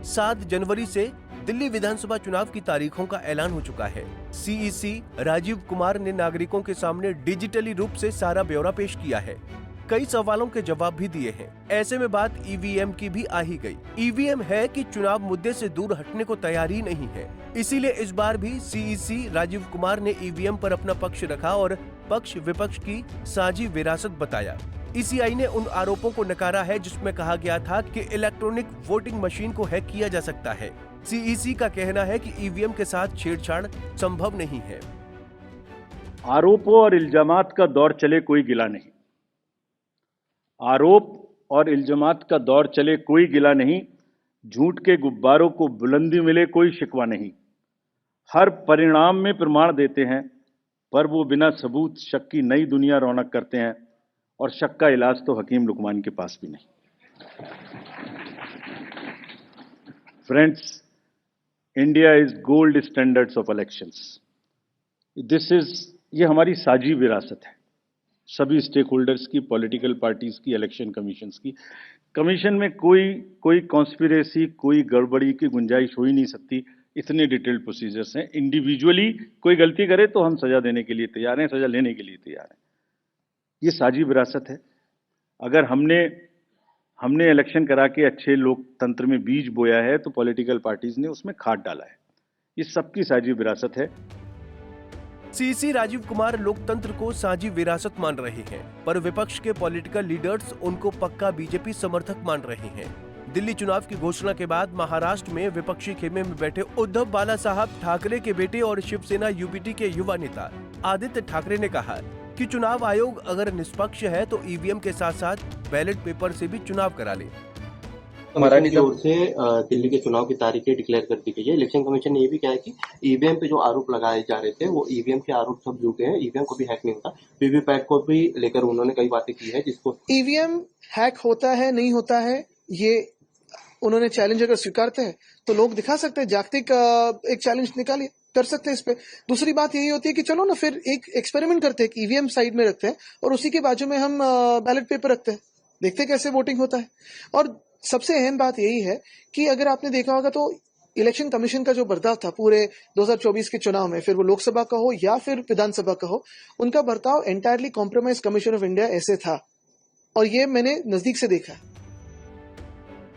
7 जनवरी से दिल्ली विधानसभा चुनाव की तारीखों का ऐलान हो चुका है। सीईसी राजीव कुमार ने नागरिकों के सामने डिजिटली रूप से सारा ब्यौरा पेश किया है। कई सवालों के जवाब भी दिए हैं। ऐसे में बात ईवीएम की भी आ ही गई। ईवीएम है कि चुनाव मुद्दे से दूर हटने को तैयार ही नहीं है। इसीलिए इस बार भी सीईसी राजीव कुमार ने ईवीएम पर अपना पक्ष रखा और पक्ष विपक्ष की साझी विरासत बताया। ईसीआई ने उन आरोपों को नकारा है जिसमें कहा गया था कि इलेक्ट्रॉनिक वोटिंग मशीन को हैक किया जा सकता है। सीईसी का कहना है कि ईवीएम के साथ छेड़छाड़ संभव नहीं है। आरोपों और इल्जामात का दौर चले कोई गिला नहीं। आरोप और इल्जामात का दौर चले कोई गिला नहीं। झूठ के गुब्बारों को बुलंदी मिले कोई शिकवा नहीं। हर परिणाम में प्रमाण देते हैं, पर वो बिना सबूत शक की नई दुनिया रौनक करते हैं, और शक का इलाज तो हकीम लुकमान के पास भी नहीं। Friends, India is gold standards of elections. ये हमारी साझी विरासत है, सभी स्टेक होल्डर्स की, पॉलिटिकल पार्टीज की, इलेक्शन कमीशंस की। कमीशन में कोई कॉन्स्पिरेसी, कोई गड़बड़ी की गुंजाइश हो ही नहीं सकती। इतने डिटेल्ड प्रोसीजर्स हैं। इंडिविजुअली कोई गलती करे तो हम सजा देने के लिए तैयार हैं, सजा लेने के लिए तैयार हैं। ये साझी विरासत है। अगर हमने इलेक्शन करा के अच्छे लोकतंत्र में बीज बोया है तो पॉलिटिकल पार्टीज ने उसमें खाद डाला है। ये सबकी साझी विरासत है। सीईसी राजीव कुमार लोकतंत्र को साझी विरासत मान रहे हैं, पर विपक्ष के पॉलिटिकल लीडर्स उनको पक्का बीजेपी समर्थक मान रहे हैं। दिल्ली चुनाव की घोषणा के बाद महाराष्ट्र में विपक्षी खेमे में बैठे उद्धव बाला साहब ठाकरे के बेटे और शिवसेना यूबीटी के युवा नेता आदित्य ठाकरे ने कहा कि चुनाव आयोग अगर निष्पक्ष है तो ईवीएम के साथ साथ बैलेट पेपर से भी चुनाव करा ले। कमीशन की ओर से दिल्ली के चुनाव की तारीखें डिक्लेयर कर दी गई है। इलेक्शन कमीशन ने ये भी कहा है कि ईवीएम पे जो आरोप लगाए जा रहे थे वो ईवीएम के आरोप सब झूठे हैं। ईवीएम को भी हैक नहीं होता। वीवीपैट को भी लेकर उन्होंने कई बातें की है, जिसको ईवीएम हैक होता है नहीं होता है ये उन्होंने चैलेंज अगर स्वीकारते हैं तो लोग दिखा सकते हैं, जागतिक एक चैलेंज निकालिए, कर सकते हैं इस पे। दूसरी बात यही होती है कि चलो ना फिर एक एक्सपेरिमेंट करते हैं, ईवीएम साइड में रखते हैं और उसी के बाजू में हम बैलेट पेपर रखते हैं, देखते हैं कैसे वोटिंग होता है। और सबसे अहम बात यही है कि अगर आपने देखा होगा तो इलेक्शन कमीशन का जो बर्ताव था पूरे 2024 के चुनाव में, फिर वो लोकसभा का हो या फिर विधानसभा का हो, उनका बर्ताव entirely compromise commission of India ऐसे था, और ये मैंने नजदीक से देखा।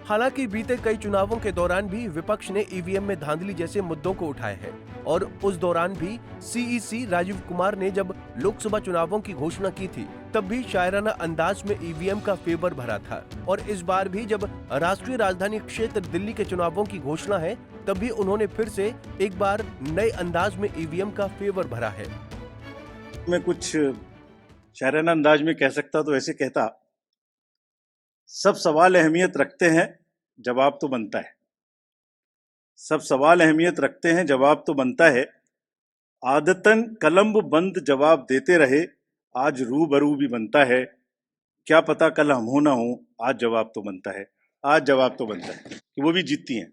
हालांकि बीते कई चुनावों के दौरान भी विपक्ष ने ईवीएम में धांधली जैसे मुद्दों को उठाए हैं, और उस दौरान भी सीईसी राजीव कुमार ने जब लोकसभा चुनावों की घोषणा की थी तब भी शायराना अंदाज में ईवीएम का फेवर भरा था। और इस बार भी जब राष्ट्रीय राजधानी क्षेत्र दिल्ली के चुनावों की घोषणा है तब भी उन्होंने फिर से एक बार नए अंदाज में ईवीएम का फेवर भरा है। मैं कुछ शायराना अंदाज में कह सकता तो ऐसे कहता, सब सवाल अहमियत रखते हैं, जवाब तो बनता है। सब सवाल अहमियत रखते हैं, जवाब तो बनता है। आदतन कलम बंद जवाब देते रहे, आज रूबरू भी बनता है। क्या पता कल हम हो ना हो, आज जवाब तो बनता है। आज जवाब तो बनता है कि वो भी जीतती हैं।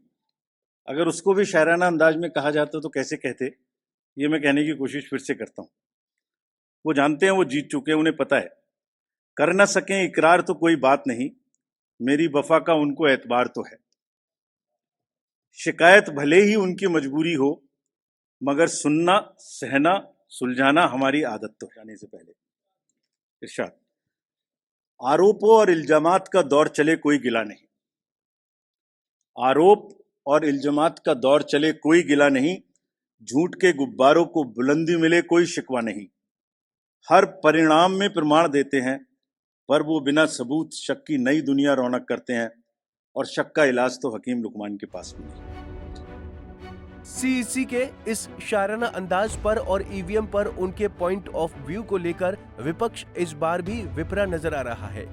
अगर उसको भी शायराना अंदाज में कहा जाता तो कैसे कहते, ये मैं कहने की कोशिश फिर से करता हूँ। वो जानते हैं वो जीत चुके हैं, उन्हें पता है। कर न सकें इकरार तो कोई बात नहीं, मेरी वफा का उनको एतबार तो है। शिकायत भले ही उनकी मजबूरी हो, मगर सुनना, सहना, सुलझाना हमारी आदत तो है। जाने से पहले इरशाद, आरोपों और इल्जामात का दौर चले कोई गिला नहीं। आरोप और इल्जामात का दौर चले कोई गिला नहीं। झूठ के गुब्बारों को बुलंदी मिले कोई शिकवा नहीं। हर परिणाम में प्रमाण देते हैं, पर वो बिना सबूत शक की नई दुनिया रौनक करते हैं, और शक का इलाज तो हकीम लुकमान के पास भी नहीं। सीईसी के इस शायराना अंदाज पर और ईवीएम पर उनके पॉइंट ऑफ व्यू को लेकर विपक्ष इस बार भी विपरा नजर आ रहा है।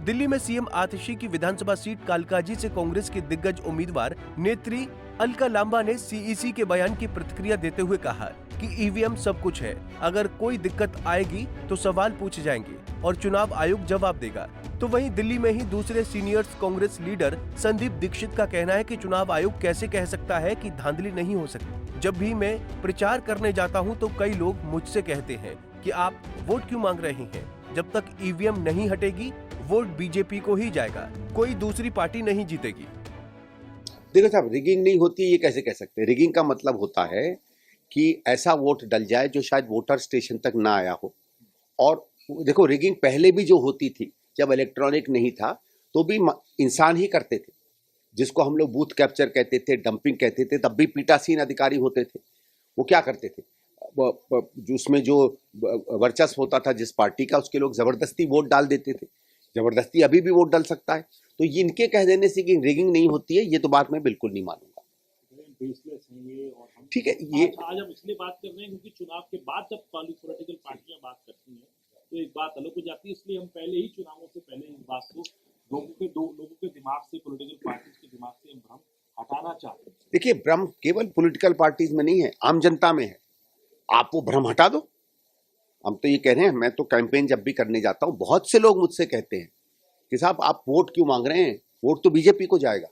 दिल्ली में सीएम आतिशी की विधानसभा सीट कालकाजी से कांग्रेस की दिग्गज उम्मीदवार नेत्री अलका लांबा ने सीईसी के बयान की प्रतिक्रिया देते हुए कहा कि ईवीएम सब कुछ है, अगर कोई दिक्कत आएगी तो सवाल पूछे जाएंगे और चुनाव आयोग जवाब देगा। तो वहीं दिल्ली में ही दूसरे सीनियर्स कांग्रेस लीडर संदीप दीक्षित का कहना है कि चुनाव आयोग कैसे कह सकता है कि धांधली नहीं हो सकती। जब भी मैं प्रचार करने जाता हूं तो कई लोग मुझसे कहते हैं कि आप वोट क्यों मांग रहे हैं, जब तक ईवीएम नहीं हटेगी वोट बीजेपी को ही जाएगा, कोई दूसरी पार्टी नहीं जीतेगी। देखो साहब, रिगिंग नहीं होती है ये कैसे कह सकते हैं? रिगिंग का मतलब होता है कि ऐसा वोट डल जाए जो शायद वोटर स्टेशन तक ना आया हो। और देखो, रिगिंग पहले भी जो होती थी, जब इलेक्ट्रॉनिक नहीं था तो भी इंसान ही करते थे, जिसको हम लोग बूथ कैप्चर कहते थे, डंपिंग कहते थे। तब भी पीठासीन अधिकारी होते थे, वो क्या करते थे, जो उसमें जो वर्चस्व होता था जिस पार्टी का, उसके लोग जबरदस्ती वोट डाल देते थे। जबरदस्ती अभी भी वोट डाल सकता है, तो ये इनके कह देने से कि रिगिंग नहीं होती है, ये तो बात मैं बिल्कुल नहीं मानूंगा। ठीक है, ये आज हम इसलिए बात कर रहे हैं क्योंकि चुनाव के बाद जब पॉलिटिकल पार्टियां बात करती हैं तो एक बात अलग हो जाती है, इसलिए हम पहले ही चुनावों से पहले इस बात को लोगों के दिमाग से, पॉलिटिकल पार्टीज के दिमाग से भ्रम हटाना चाहते हैं। देखिए, भ्रम केवल पॉलिटिकल पार्टीज में नहीं है, आम जनता में है। आप वो भ्रम हटा दो। हम तो ये कह रहे हैं, मैं तो कैंपेन जब भी करने जाता हूँ, बहुत से लोग मुझसे कहते हैं कि साहब आप वोट क्यों मांग रहे हैं, वोट तो बीजेपी को जाएगा।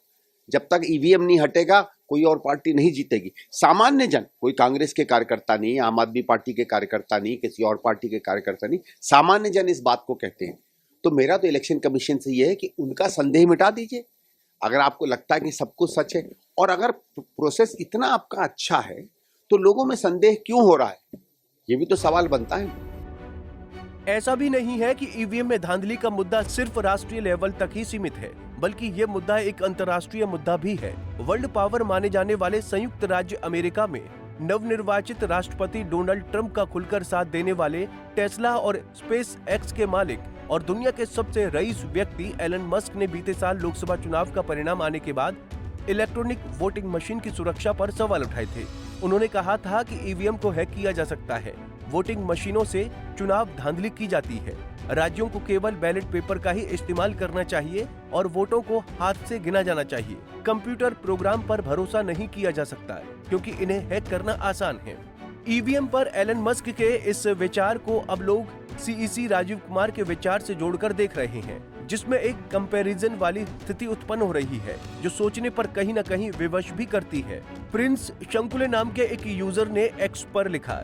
जब तक ईवीएम नहीं हटेगा कोई और पार्टी नहीं जीतेगी। सामान्य जन, कोई कांग्रेस के कार्यकर्ता नहीं, आम आदमी पार्टी के कार्यकर्ता नहीं, किसी और पार्टी के कार्यकर्ता नहीं, सामान्य जन इस बात को कहते हैं। तो मेरा तो इलेक्शन कमीशन से ये है कि उनका संदेह मिटा दीजिए, अगर आपको लगता है कि सब कुछ सच है। और अगर प्रोसेस इतना आपका अच्छा है तो लोगों में संदेह क्यों हो रहा है, ये भी तो सवाल बनता है। ऐसा भी नहीं है कि ईवीएम में धांधली का मुद्दा सिर्फ राष्ट्रीय लेवल तक ही सीमित है, बल्कि ये मुद्दा एक अंतर्राष्ट्रीय मुद्दा भी है। वर्ल्ड पावर माने जाने वाले संयुक्त राज्य अमेरिका में नवनिर्वाचित राष्ट्रपति डोनाल्ड ट्रंप का खुलकर साथ देने वाले टेस्ला और स्पेस एक्स के मालिक और दुनिया के सबसे रईस व्यक्ति एलन मस्क ने बीते साल लोकसभा चुनाव का परिणाम आने के बाद इलेक्ट्रॉनिक वोटिंग मशीन की सुरक्षा पर सवाल उठाए थे। उन्होंने कहा था कि ईवीएम को हैक किया जा सकता है, वोटिंग मशीनों से चुनाव धांधली की जाती है, राज्यों को केवल बैलेट पेपर का ही इस्तेमाल करना चाहिए और वोटों को हाथ से गिना जाना चाहिए। कंप्यूटर प्रोग्राम पर भरोसा नहीं किया जा सकता क्योंकि इन्हें हैक करना आसान है। ईवीएम पर एलन मस्क के इस विचार को अब लोग सीईसी राजीव कुमार के विचार से जोड़कर देख रहे हैं, जिसमें एक कंपैरिजन वाली स्थिति उत्पन्न हो रही है जो सोचने पर कहीं न कहीं विवश भी करती है। प्रिंस शंकुले नाम के एक यूजर ने एक्स पर लिखा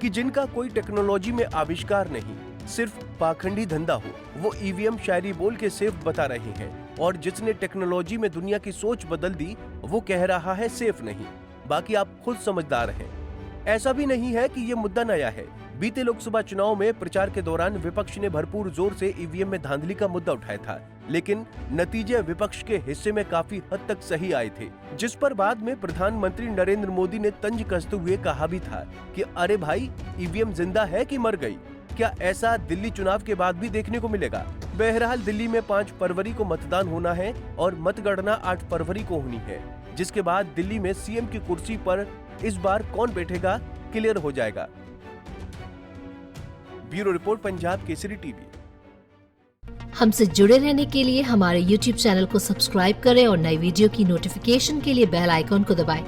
कि जिनका कोई टेक्नोलॉजी में आविष्कार नहीं, सिर्फ पाखंडी धंधा हो, वो ईवीएम शायरी बोल के सेफ बता रहे हैं, और जिसने टेक्नोलॉजी में दुनिया की सोच बदल दी वो कह रहा है सेफ नहीं। बाकी आप खुद समझदार हैं। ऐसा भी नहीं है कि ये मुद्दा नया है। बीते लोकसभा चुनाव में प्रचार के दौरान विपक्ष ने भरपूर जोर से ईवीएम में धांधली का मुद्दा उठाया था, लेकिन नतीजे विपक्ष के हिस्से में काफी हद तक सही आए थे, जिस पर बाद में प्रधानमंत्री नरेंद्र मोदी ने तंज कसते हुए कहा भी था कि अरे भाई, ईवीएम जिंदा है कि मर गई? क्या ऐसा दिल्ली चुनाव के बाद भी देखने को मिलेगा? बहरहाल दिल्ली में 5 फरवरी को मतदान होना है और मतगणना 8 फरवरी को होनी है, जिसके बाद दिल्ली में सीएम की कुर्सी पर इस बार कौन बैठेगा क्लियर हो जाएगा। Bureau report, Punjab Kesari TV. हमसे जुड़े रहने के लिए हमारे YouTube चैनल को सब्सक्राइब करें और नई वीडियो की नोटिफिकेशन के लिए बेल आइकॉन को दबाएं।